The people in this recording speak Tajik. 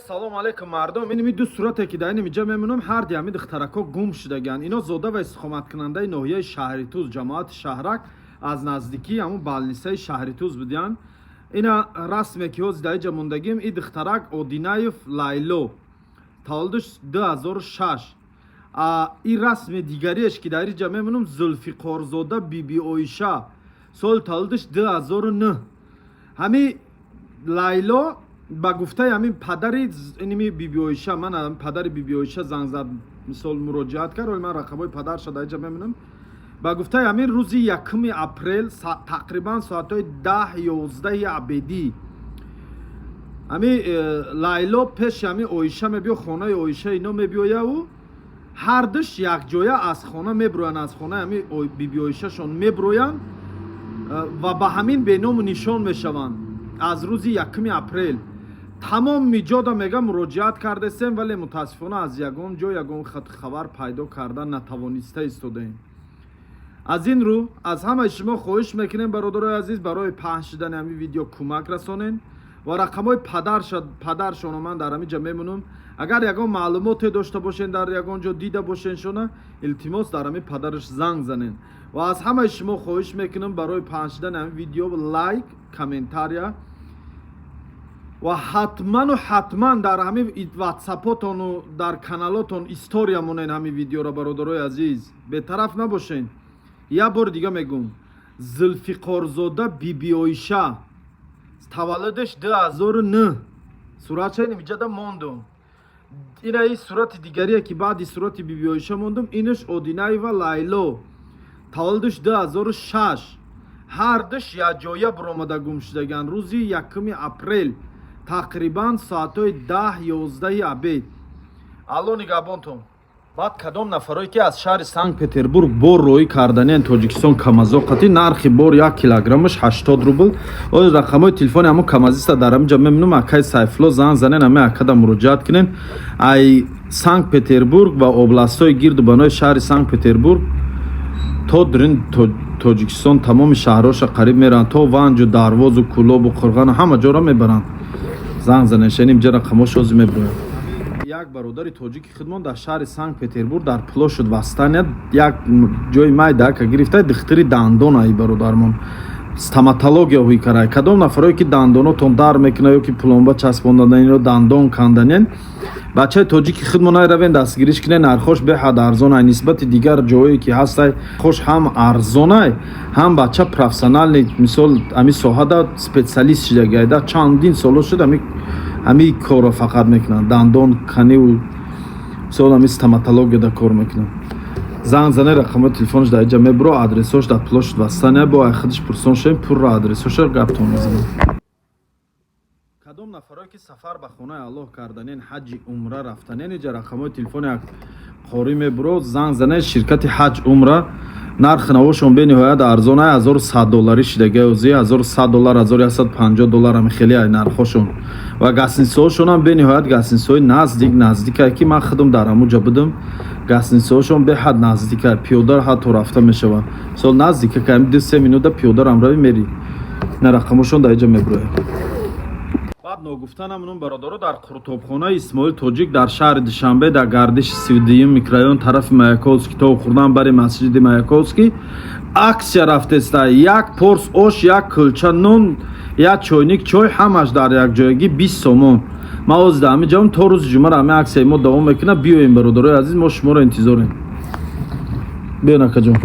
салом алейкум мардум. Ин ду сурате ки дар ин инҷа мемонам ҳар диами духтарако гум шудаганд. Ино зода ва истиқоматкунандаи ноҳияи Шаҳритуз, ҷамоати Шаҳрак аз наздикӣ ҳамун балнисаи Шаҳритуз буданд. Ина расме ки ҳозир дар инҷа мондагим, ин духтарак Одинаев Лайло, таваллудаш 2006. Ин расми дигариаш ки дар инҷа мемонам Зулфиқорзода биби Оиша, соли таваллудаш 2009. ҳамин Лайло ба гуфтаи ҳамин падари иними биби Оиша, ман падари биби Оиша занг зад, мисол муроҷиат кард, ман рақамҳои падарша дар инҷа мемонам. Ба гуфтаи ҳамин рӯзи 1 апрел тақрибан соатҳои 10-11 абедӣ ҳамин Лайло пеши ҳамин Оиша мебиё, хонаи Оиша ино мебиёяу ҳардуш якҷоя аз хона меброянд, аз хонаи ҳамин биби Оишашон меброянд ва ба ҳамин беному нишон мешаванд. аз рӯзи 1 апрел тамом миҷода мега муроҷиат кардесем, вале мутаассифона аз ягон ҷо ягон хабар пайдо карда натавониста истодаем. аз ин рӯ аз ҳамаи шумо хоҳиш мекунем, бародарои азиз, барои паҳн шудани ҳамин видео кӯмак расонен ва рақамҳои падаршоно ман дар ҳамин ҷа мемонам. агар ягон маълумоте дошта бошен, дар ягон ҷо дида бошен шона, илтимос дар ҳамин падараш занг занен. ва аз ҳамаи шумо хоҳиш мекунам барои паҳн шудани ҳамин видео лайк, комментария ва ҳатман дар ҳамин ватсапотону дар каналотон история монен ҳамин видеоро. бародарои азиз, бетараф набошен. як бори дига мегӯм, Зулфиқорзода биби Оиша, таваллудаш 2009, суратшаи нимиҷада мондум. ина ин сурати дигарие ки баъди сурати биби Оиша мондум. инаш Одинаева Лайло, таваллудаш 2006. ҳардуш якҷоя буромада гум шудаганд рӯзи 1 апрел тақрибан соатҳои 10-11 абед. алло нигаҳбонтон. баъд кадом нафарое ки аз шаҳри Санкт Петербург бор роҳӣ карданиянд Тоҷикистон камазоқати, нархи бор 1 килограммаш 80 рубл. озир рақамҳои телефони ҳамун камазиста дар ҳаминҷа мемонам. акаи Сайфулло занг занен, ҳамин акада муроҷиат кунен. ай Санкт Петербург ва областҳои гирду банои шаҳри Санкт Петербург то дурин Тоҷикистон тамоми шаҳроша қариб меранд, то Ванҷу, Дарвозу, Кӯлобу, Қурғану ҳама ҷоро мебаранд. занг занен, шани имҷа рақамҳош озир меброяд. як бародари тоҷики худмон дар шаҳри Санкт Петербург дар Площадь Восстания як ҷои майдака гирифта духтари дандона. ай бародармон стоматология ҳуй карай. кадом нафарое ки дандонотон дар мекунад ё ки пломба часпондаданиро дандон канданен, бачаи тоҷики худмон ай равен дастгириш кунен. нархош беҳад арзон ай, нисбати дигар ҷое ки ҳастай хош ҳам арзон ай, ҳам бача профессионални мисол ҳамин соҳада специалист шудагӣ. дар чандин соло шуд ҳамин корро фақат мекунанд, дандон каниву мисол ҳамин стоматологияда кор мекунанд. занг зане рақамҳои телефонаш дар инҷа мебро, адресош дар Площадь Восстания. бо ай худаш пурсон шавем, пурра адресоша гаптон мезанам. кадом нафарое ки сафар ба хонаи Аллоҳ карданен, ҳаҷи умра рафтанен, инҷа рақамҳои телефони як қори мебро, занг занен. ширкати ҳаҷ умра нархи навошон бениҳоят арзон ай, $1100 шудаги озӣ, $1100, $1150 ҳами хеле ай нархошон. ва гостиницаҳошонам бениҳоят гостиницаҳои наздик ай ки ман худам дар ҳамунҷа будам. гостиницаҳошон беҳад наздик ай, пиёда ҳатто рафта мешавад. мисол наздика ки ҳамин 2-3 минута пиёда рамравӣ мери. ина рақамҳошон дар инҷа меброяд. баъд ногуфта намунам бародаро, дар қуртобхонаи Исмоил Тоҷик дар шаҳри Душанбе дар гардиши 32 микрорайон тарафи Маяковский то хӯрдан бари масҷиди Маяковский аксия рафтеста. як порс ош, як кулча нон, як чойник чой, ҳамаш дар якҷоягӣ 20 сомон. ман ҳозир дар ҳамин ҷаам то рӯзи ҷумъа ҳамин аксияи мо давом мекунад. биёем бародарои азиз, мо шуморо интизорем. биё накаҷон.